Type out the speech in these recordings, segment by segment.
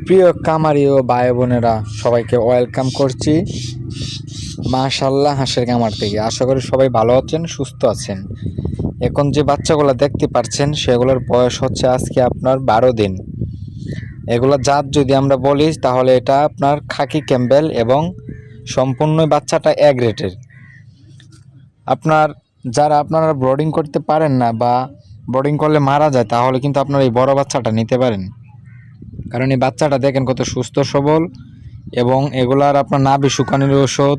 প্রিয় কামারি ও ভাই বোনেরা, সবাইকে ওয়েলকাম করছি মাশাআল্লাহ হাঁসের কামার থেকে। আশা করি সবাই ভালো আছেন, সুস্থ আছেন। এখন যে বাচ্চাগুলো দেখতে পাচ্ছেন সেগুলোর বয়স হচ্ছে আজকে আপনার 12 দিন। এগুলো জাত যদি আমরা বলি তাহলে এটা আপনার খাকি ক্যাম্বেল এবং সম্পূর্ণ বাচ্চাটা এ গ্রেডের। আপনারা ব্রডিং করতে পারেন না বা ব্রডিং করলে মারা যায়, তাহলে কিন্তু আপনারা এই বড় বাচ্চাটা নিতে পারেন। কারণ এই বাচ্চাটা দেখেন কত সুস্থ সবল, এবং এগুলার আপনার নাভি শুকানোর ওষুধ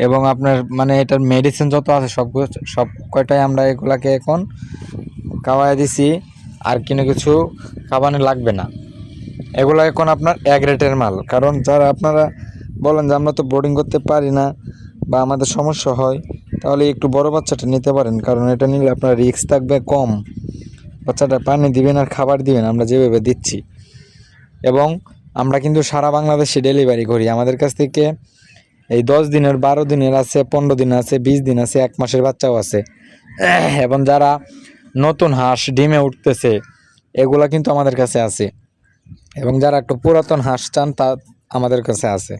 এবং আপনার এটার মেডিসিন যত আছে সব কয়টাই আমরা এগুলাকে এখন খাওয়াই দিছি, আর কিছু খাওয়ানো লাগবে না। এগুলো এখন আপনার এক রেটের মাল। কারণ যারা আপনারা বলেন যে আমরা তো বোর্ডিং করতে পারি না বা আমাদের সমস্যা হয়, তাহলে একটু বড় বাচ্চাটা নিতে পারেন। কারণ এটা নিলে আপনার রিস্ক থাকবে কম, বাচ্চাটা পানি দিবেন আর খাবার দিবেন আমরা যেভাবে দিচ্ছি। এবং আমরা কিন্তু সারা বাংলাদেশে ডেলিভারি করি। আমাদের কাছ থেকে এই 10 দিনের, 12 দিনের আছে, 15 দিন আছে, 20 দিন আছে, 1 মাসের বাচ্চাও আছে। এবং যারা নতুন হাঁস ডিমে উঠতেছে এগুলা কিন্তু আমাদের কাছে আছে, এবং যারা একটু পুরাতন হাঁস চান তা আমাদের কাছে আছে।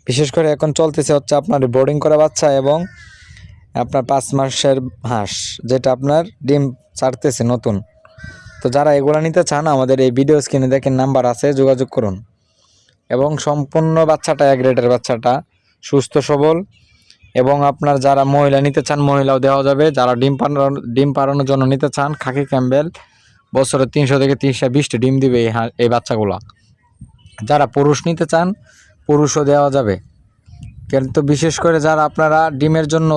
বিশেষ করে এখন চলতেছে হচ্ছে আপনার বোর্ডিং করা বাচ্চা এবং আপনার 5 মাসের হাঁস, যেটা আপনার ডিম ছাড়তেছে নতুন। তো যারা এগুলো নিতে চান আমাদের এই ভিডিও স্ক্রিনে দেখেন নাম্বার আছে, যোগাযোগ করুন। এবং সম্পূর্ণ বাচ্চাটা এক গ্রেডের বাচ্চাটা সুস্থ সবল। এবং আপনার যারা মহিলা নিতে চান মহিলাও দেওয়া যাবে। যারা ডিম পাড়ানোর জন্য নিতে চান খাকি ক্যাম্বেল, বছরে 300 থেকে 320টি ডিম দিবে এই বাচ্চাগুলা। যারা পুরুষ নিতে চান পুরুষও দেওয়া যাবে। কিন্তু বিশেষ করে যারা আপনারা ডিমের জন্য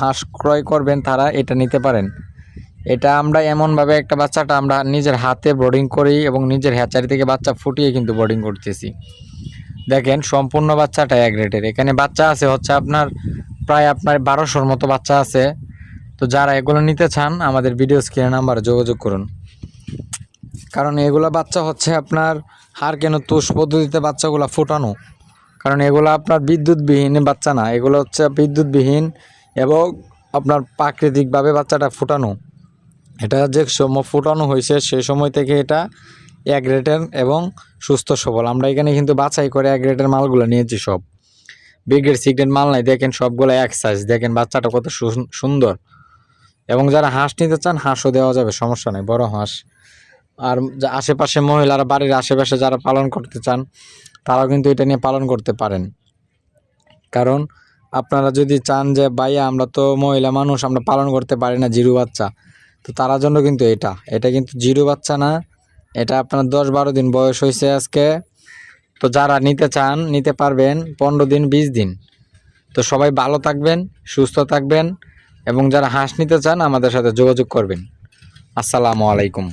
হাঁস ক্রয় করবেন তারা এটা নিতে পারেন। এটা আমরা এমনভাবে একটা বাচ্চাটা আমরা নিজের হাতে ব্রডিং করি এবং নিজের হ্যাচারি থেকে বাচ্চা ফুটিয়ে কিন্তু ব্রডিং করতেছি। দেখেন সম্পূর্ণ বাচ্চাটা এক রেটের। এখানে বাচ্চা আছে হচ্ছে প্রায় 1200-র মতো বাচ্চা আছে। তো যারা এগুলো নিতে চান আমাদের ভিডিও স্ক্রিনে নাম্বারে যোগাযোগ করুন। কারণ এগুলো বাচ্চা হচ্ছে আপনার তুষ পদ্ধতিতে বাচ্চাগুলো ফোটানো। কারণ এগুলো আপনার বিদ্যুৎবিহীন বাচ্চা না, এগুলো হচ্ছে বিদ্যুৎবিহীন এবং আপনার প্রাকৃতিকভাবে বাচ্চাটা ফোটানো। এটা যে সময় ফোটানো হয়েছে সেই সময় থেকে এটা এক রেটের এবং সুস্থ সবল। আমরা এখানে কিন্তু বাছাই করে এক রেটের মালগুলো নিয়েছি, সব বিগ্রেড সিগ্রেড মাল নাই। দেখেন সবগুলো এক সাইজ, দেখেন বাচ্চাটা কত সুন্দর। এবং যারা হাঁস নিতে চান হাঁসও দেওয়া যাবে, সমস্যা নেই, বড় হাঁস। আর আশেপাশে মহিলারা, বাড়ির আশেপাশে যারা পালন করতে চান তারাও কিন্তু এটা নিয়ে পালন করতে পারেন। কারণ আপনারা যদি চান যে ভাইয়া আমরা তো মহিলা মানুষ, আমরা পালন করতে পারি না জিরো বাচ্চা, তো তার জন্য কিন্তু এটা কিন্তু জিরো বাচ্চা না, এটা আপনার 10-12 দিন বয়স হয়েছে আজকে। তো যারা নিতে চান নিতে পারবেন 15 দিন 20 দিন। তো সবাই ভালো থাকবেন, সুস্থ থাকবেন, এবং যারা হাঁস নিতে চান আমাদের সাথে যোগাযোগ করবেন। আসসালামু আলাইকুম।